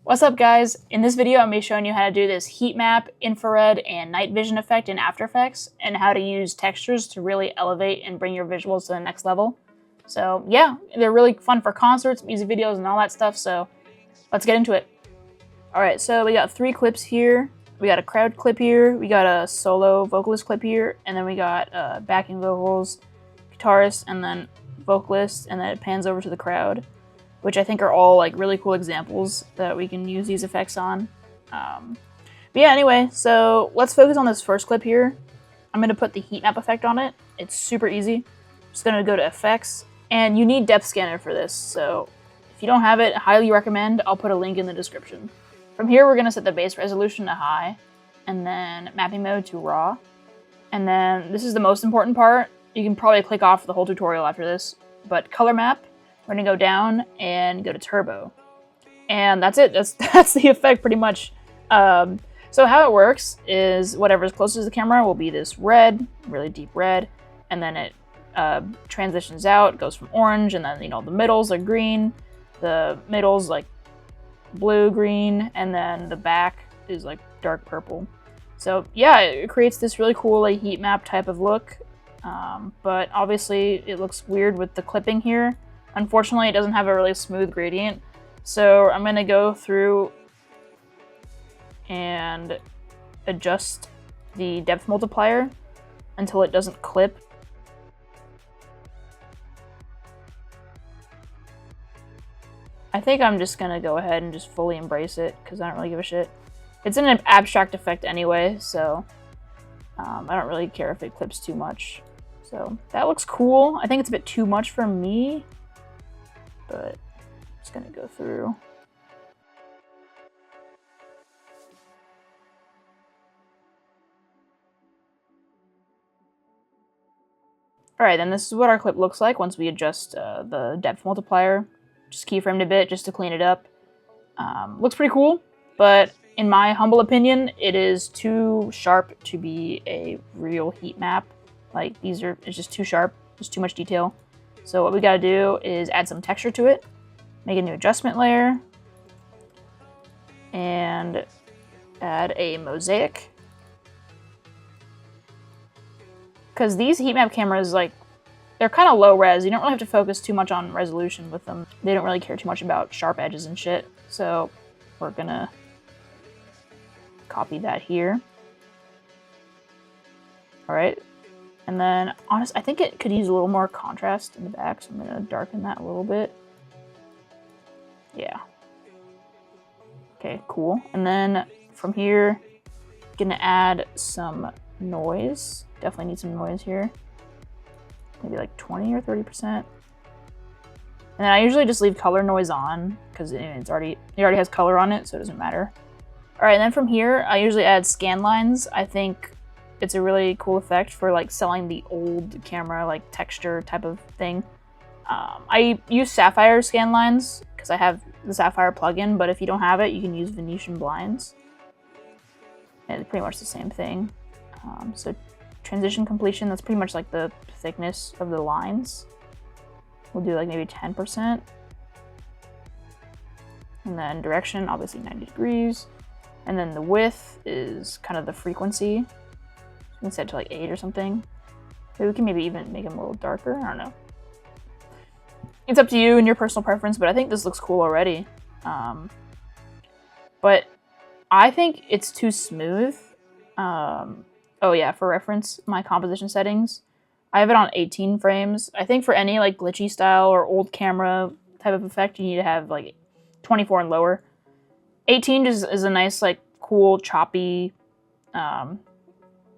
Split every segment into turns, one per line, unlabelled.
What's up, guys? In this video, I'm going to be showing you how to do this heat map, infrared, and night vision effect in After Effects, and how to use textures to really elevate and bring your visuals to the next level. So yeah, they're really fun for concerts, music videos, and all that stuff, so let's get into it. Alright, so we got 3 clips here. We got a crowd clip here, we got a solo vocalist clip here, and then we got backing vocals, guitarist, and then vocalist, and then it pans over to the crowd, which I think are all like really cool examples that we can use these effects on. But yeah, anyway, so let's focus on this first clip here. I'm going to put the heat map effect on it. It's super easy. Just going to go to effects, and you need depth scanner for this, so if you don't have it, highly recommend. I'll put a link in the description. From here, we're going to set the base resolution to high, and then mapping mode to raw. And then this is the most important part. You can probably click off the whole tutorial after this, but color map, we're going to go down and go to turbo. And that's it. That's the effect pretty much. So how it works is whatever's closest to the camera will be this red, really deep red, and then it transitions out, goes from orange, and then, you know, the middles are green, the middles like blue, green, and then the back is like dark purple. So yeah, it creates this really cool like heat map type of look, but obviously it looks weird with the clipping here. Unfortunately, it doesn't have a really smooth gradient, so I'm going to go through and adjust the depth multiplier until it doesn't clip. I think I'm just going to go ahead and just fully embrace it because I don't really give a shit. It's an abstract effect anyway, so I don't really care if it clips too much. So that looks cool. I think it's a bit too much for me, but I'm just going to go through. Alright, then this is what our clip looks like once we adjust the depth multiplier. Just keyframed a bit just to clean it up. Looks pretty cool, but in my humble opinion, it is too sharp to be a real heat map. Like, it's just too sharp, just too much detail. So what we gotta do is add some texture to it, make a new adjustment layer, and add a mosaic. Because these heat map cameras, like, they're kind of low res. You don't really have to focus too much on resolution with them. They don't really care too much about sharp edges and shit. So we're gonna copy that here. All right. And then, I think it could use a little more contrast in the back, so I'm gonna darken that a little bit. Yeah. Okay, cool. And then from here, gonna add some noise. Definitely need some noise here. Maybe like 20 or 30%. And then I usually just leave color noise on because it already has color on it, so it doesn't matter. All right, and then from here, I usually add scan lines. I think it's a really cool effect for like selling the old camera, like texture type of thing. I use Sapphire scan lines because I have the Sapphire plugin, but if you don't have it, you can use Venetian blinds. And it's pretty much the same thing. So transition completion, that's pretty much like the thickness of the lines. We'll do like maybe 10%. And then direction, obviously 90 degrees. And then the width is kind of the frequency. We can set it to like 8 or something. We can maybe even make them a little darker, I don't know. It's up to you and your personal preference, but I think this looks cool already. But I think it's too smooth. Oh yeah, for reference, my composition settings, I have it on 18 frames. I think for any like glitchy style or old camera type of effect, you need to have like 24 and lower. 18 is a nice, like, cool, choppy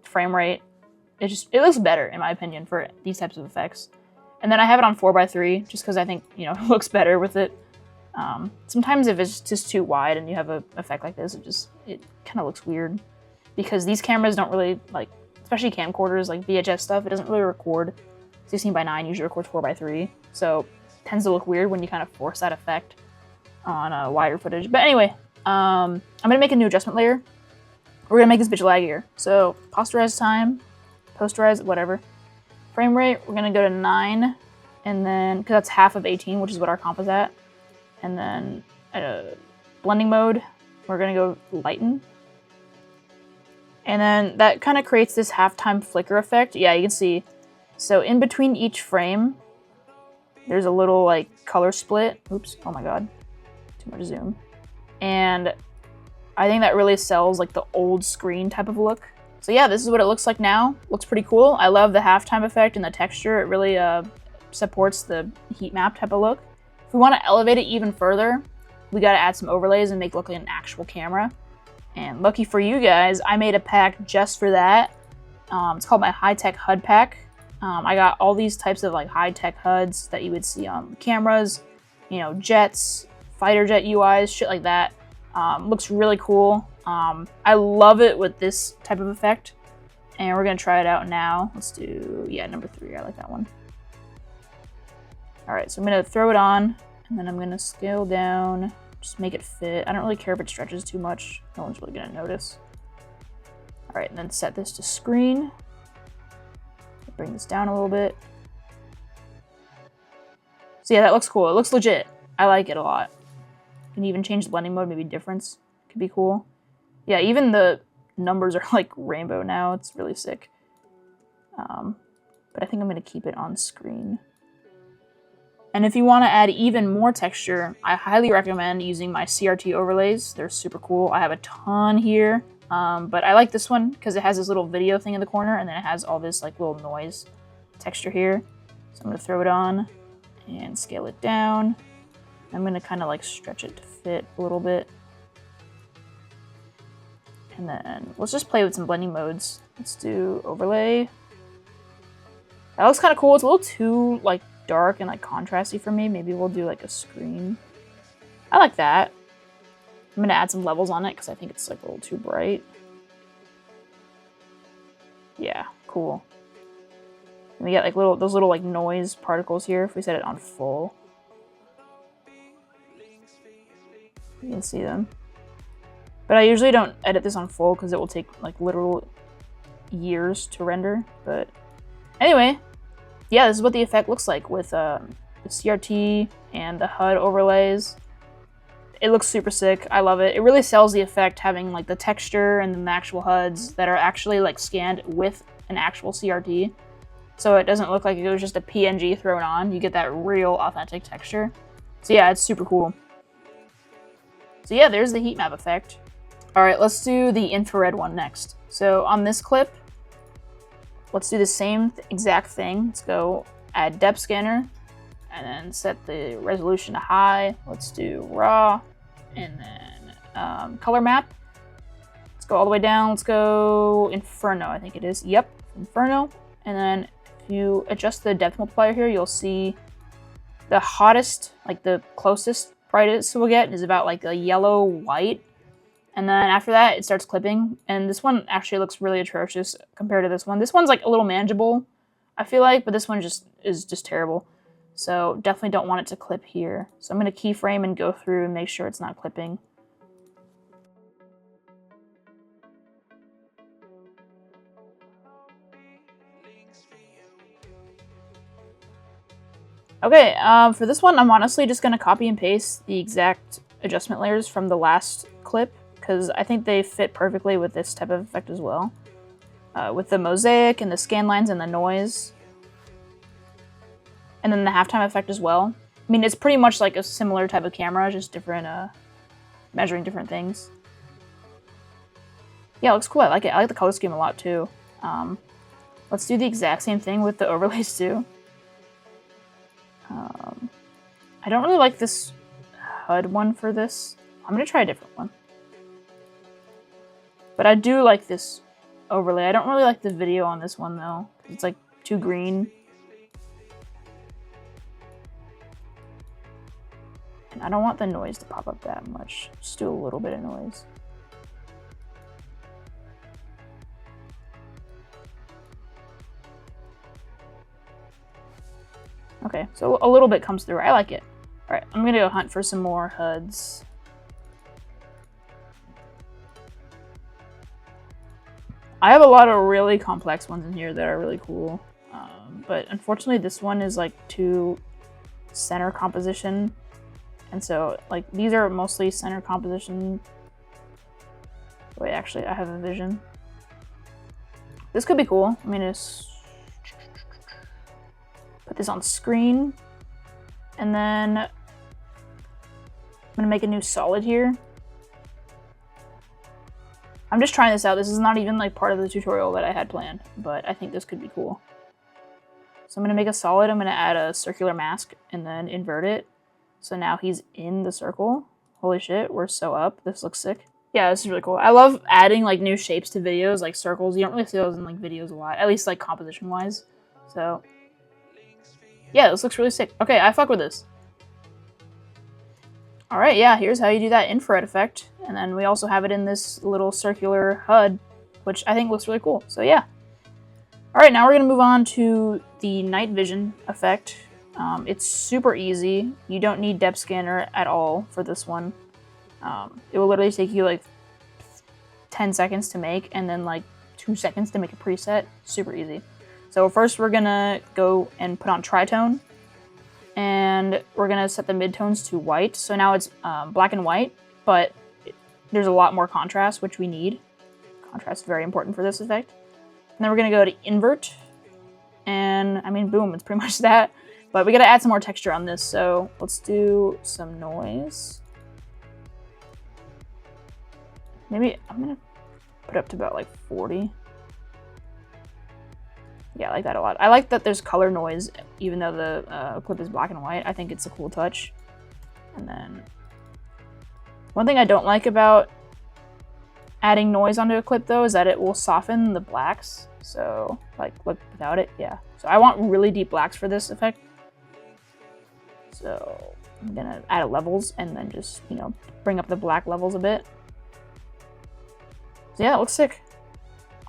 frame rate. It looks better, in my opinion, for these types of effects. And then I have it on 4:3, just because I think, you know, it looks better with it. Sometimes if it's just too wide and you have an effect like this, it kind of looks weird. Because these cameras don't really, like, especially camcorders, like VHS stuff, it doesn't really record 16:9, usually records 4:3. So it tends to look weird when you kind of force that effect on wider footage. But anyway, I'm gonna make a new adjustment layer. We're gonna make this bitch laggier. So posterize time, posterize, whatever. Frame rate, we're gonna go to 9, and then, because that's half of 18, which is what our comp is at. And then blending mode, we're gonna go lighten. And then that kind of creates this halftime flicker effect. Yeah, you can see. So in between each frame, there's a little like color split. Oops, oh my god, too much zoom. And I think that really sells like the old screen type of look. So yeah, this is what it looks like now. Looks pretty cool. I love the halftime effect and the texture. It really supports the heat map type of look. If we want to elevate it even further, we got to add some overlays and make it look like an actual camera. And lucky for you guys, I made a pack just for that. It's called my high-tech HUD pack. I got all these types of like high-tech HUDs that you would see on cameras, you know, jets, fighter jet UIs, shit like that. Looks really cool. I love it with this type of effect. And we're gonna try it out now. Let's do, yeah, number 3, I like that one. All right, so I'm gonna throw it on, and then I'm gonna scale down, just make it fit. I don't really care if it stretches too much. No one's really gonna notice. All right, and then set this to screen. Bring this down a little bit. So yeah, that looks cool. It looks legit. I like it a lot. You can even change the blending mode, maybe difference. Could be cool. Yeah, even the numbers are like rainbow now. It's really sick. But I think I'm gonna keep it on screen. And if you want to add even more texture, I highly recommend using my CRT overlays. They're super cool. I have a ton here, but I like this one because it has this little video thing in the corner, and then it has all this like little noise texture here. So I'm going to throw it on and scale it down. I'm going to kind of like stretch it to fit a little bit. And then let's just play with some blending modes. Let's do overlay. That looks kind of cool. It's a little too like dark and like contrasty for me. Maybe we'll do like a screen. I like that. I'm gonna add some levels on it because I think it's like a little too bright. Yeah, cool. And we get like those little like noise particles here if we set it on full. You can see them. But I usually don't edit this on full because it will take like literal years to render. But anyway, yeah, this is what the effect looks like with the CRT and the HUD overlays. It looks super sick. I love it. It really sells the effect having like the texture and the actual HUDs that are actually like scanned with an actual CRT. So it doesn't look like it was just a PNG thrown on. You get that real authentic texture. So yeah, it's super cool. So yeah, there's the heat map effect. All right, let's do the infrared one next. So on this clip, let's do the same exact thing. Let's go add depth scanner and then set the resolution to high. Let's do raw and then color map. Let's go all the way down. Let's go Inferno, I think it is. Yep, Inferno. And then if you adjust the depth multiplier here, you'll see the hottest, like the closest brightest we'll get is about like a yellow white. And then after that, it starts clipping. And this one actually looks really atrocious compared to this one. This one's like a little manageable, I feel like, but this one is just terrible. So definitely don't want it to clip here. So I'm going to keyframe and go through and make sure it's not clipping. Okay, for this one, I'm honestly just going to copy and paste the exact adjustment layers from the last clip, because I think they fit perfectly with this type of effect as well. With the mosaic and the scan lines and the noise. And then the halftime effect as well. I mean, it's pretty much like a similar type of camera, just different, measuring different things. Yeah, it looks cool. I like it. I like the color scheme a lot too. Let's do the exact same thing with the overlays too. I don't really like this HUD one for this. I'm gonna try a different one. But I do like this overlay. I don't really like the video on this one though. It's like too green. And I don't want the noise to pop up that much. Just do a little bit of noise. Okay, so a little bit comes through. I like it. All right, I'm gonna go hunt for some more HUDs. I have a lot of really complex ones in here that are really cool. But unfortunately this one is like too center composition. And so, like, these are mostly center composition. Wait, actually, I have a vision. This could be cool. I mean, just put this on screen. And then I'm gonna make a new solid here. I'm just trying this out. This is not even like part of the tutorial that I had planned, but I think this could be cool. So I'm gonna make a solid. I'm gonna add a circular mask and then invert it. So now he's in the circle. Holy shit, we're so up. This looks sick. Yeah, this is really cool. I love adding like new shapes to videos, like circles. You don't really see those in like videos a lot, at least like composition wise. So yeah, this looks really sick. Okay, I fuck with this. All right, yeah, here's how you do that infrared effect. And then we also have it in this little circular HUD, which I think looks really cool. So yeah. All right, now we're gonna move on to the night vision effect. It's super easy. You don't need depth scanner at all for this one. It will literally take you like 10 seconds to make and then like 2 seconds to make a preset. Super easy. So first we're gonna go and put on tritone, and we're gonna set the midtones to white. So now it's black and white, but there's a lot more contrast, which we need. Contrast is very important for this effect. And then we're gonna go to invert, and I mean, boom, it's pretty much that. But we gotta add some more texture on this, so let's do some noise. Maybe I'm gonna put it up to about like 40. Yeah, I like that a lot. I like that there's color noise, even though the clip is black and white. I think it's a cool touch. And then one thing I don't like about adding noise onto a clip though is that it will soften the blacks. So like, look, without it, yeah. So I want really deep blacks for this effect. So I'm gonna add levels and then just, you know, bring up the black levels a bit. So yeah, it looks sick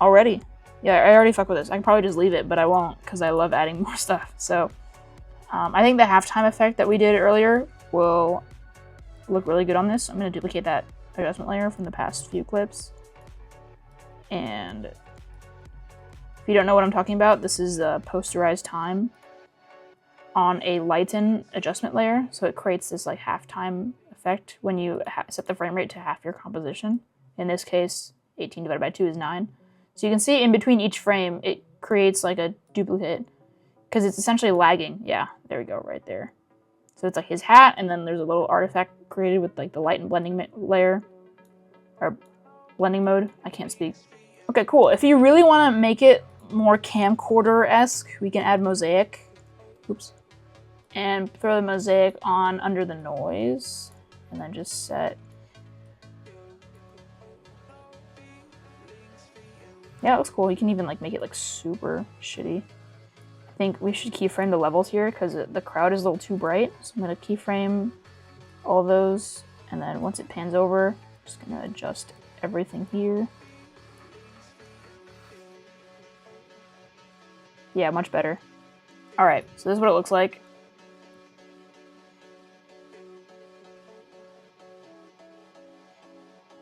already. Yeah, I already fuck with this. I can probably just leave it, but I won't because I love adding more stuff. So I think the halftime effect that we did earlier will look really good on this. I'm gonna duplicate that adjustment layer from the past few clips. And if you don't know what I'm talking about, this is the posterized time on a lighten adjustment layer. So it creates this like halftime effect when you set the frame rate to half your composition. In this case, 18 divided by 2 is 9. So you can see in between each frame, it creates like a duplicate because it's essentially lagging. Yeah, there we go, right there. So it's like his hat, and then there's a little artifact created with like the light and blending layer, or blending mode. I can't speak. Okay, cool. If you really want to make it more camcorder-esque, we can add mosaic. Oops. And throw the mosaic on under the noise, and then just set. Yeah, it looks cool. You can even like make it like super shitty. I think we should keyframe the levels here because the crowd is a little too bright. So I'm gonna keyframe all those, and then once it pans over, I'm just gonna adjust everything here. Yeah, much better. All right, so this is what it looks like.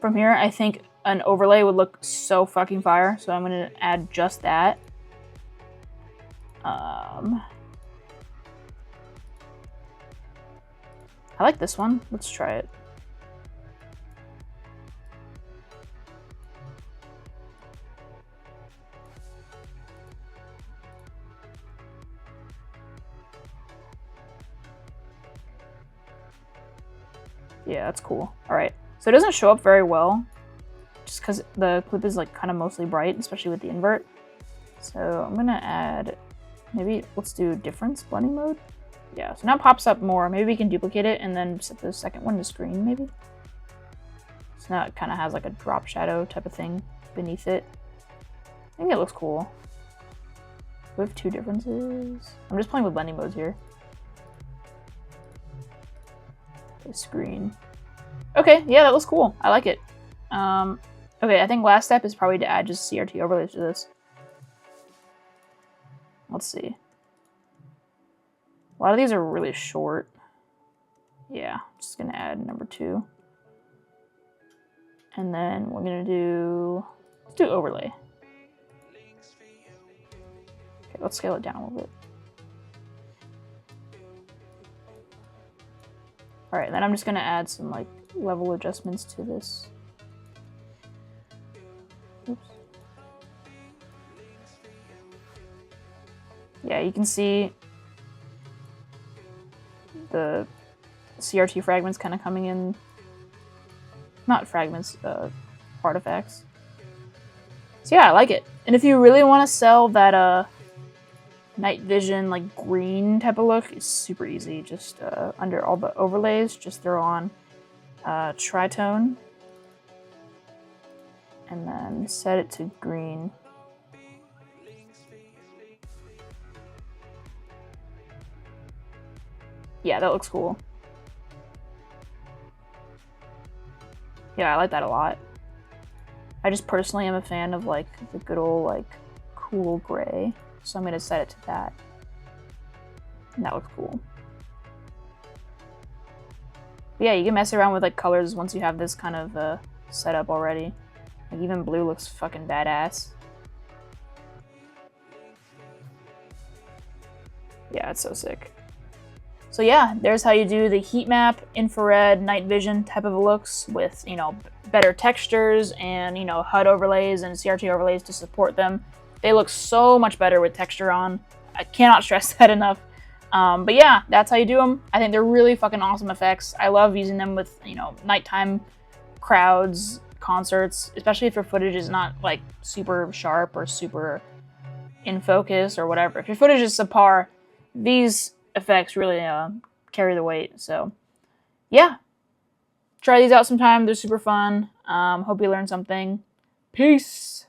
From here, I think an overlay would look so fucking fire, so I'm gonna add just that. I like this one. Let's try it. Yeah, that's cool. All right. So it doesn't show up very well, just because the clip is like kind of mostly bright, especially with the invert. So I'm gonna add, maybe let's do difference blending mode. Yeah, so now it pops up more. Maybe we can duplicate it and then set the second one to screen, maybe. So now it kind of has like a drop shadow type of thing beneath it. I think it looks cool. We have two differences. I'm just playing with blending modes here. The screen. Okay, yeah, that looks cool. I like it. Okay, I think last step is probably to add just CRT overlays to this. Let's see. A lot of these are really short. Yeah, just gonna add number 2. And then we're gonna do, let's do overlay. Okay, let's scale it down a little bit. Alright, then I'm just gonna add some like level adjustments to this. Oops. Yeah, you can see the CRT fragments kind of coming in. Not fragments, artifacts. So yeah, I like it. And if you really want to sell that night vision like green type of look, it's super easy. Just under all the overlays, just throw on tritone and then set it to green. Yeah, that looks cool. Yeah, I like that a lot. I just personally am a fan of like the good old like cool gray, so I'm gonna set it to that. And that looks cool. But yeah, you can mess around with like colors once you have this kind of set up already. Like even blue looks fucking badass. Yeah, it's so sick. So yeah, there's how you do the heat map, infrared, night vision type of looks with, you know, better textures and, you know, HUD overlays and CRT overlays to support them. They look so much better with texture on. I cannot stress that enough. But yeah, that's how you do them. I think they're really fucking awesome effects. I love using them with, you know, nighttime crowds, concerts, especially if your footage is not like super sharp or super in focus or whatever. If your footage is subpar, these effects really carry the weight. So yeah, try these out sometime. They're super fun. Hope you learned something. Peace.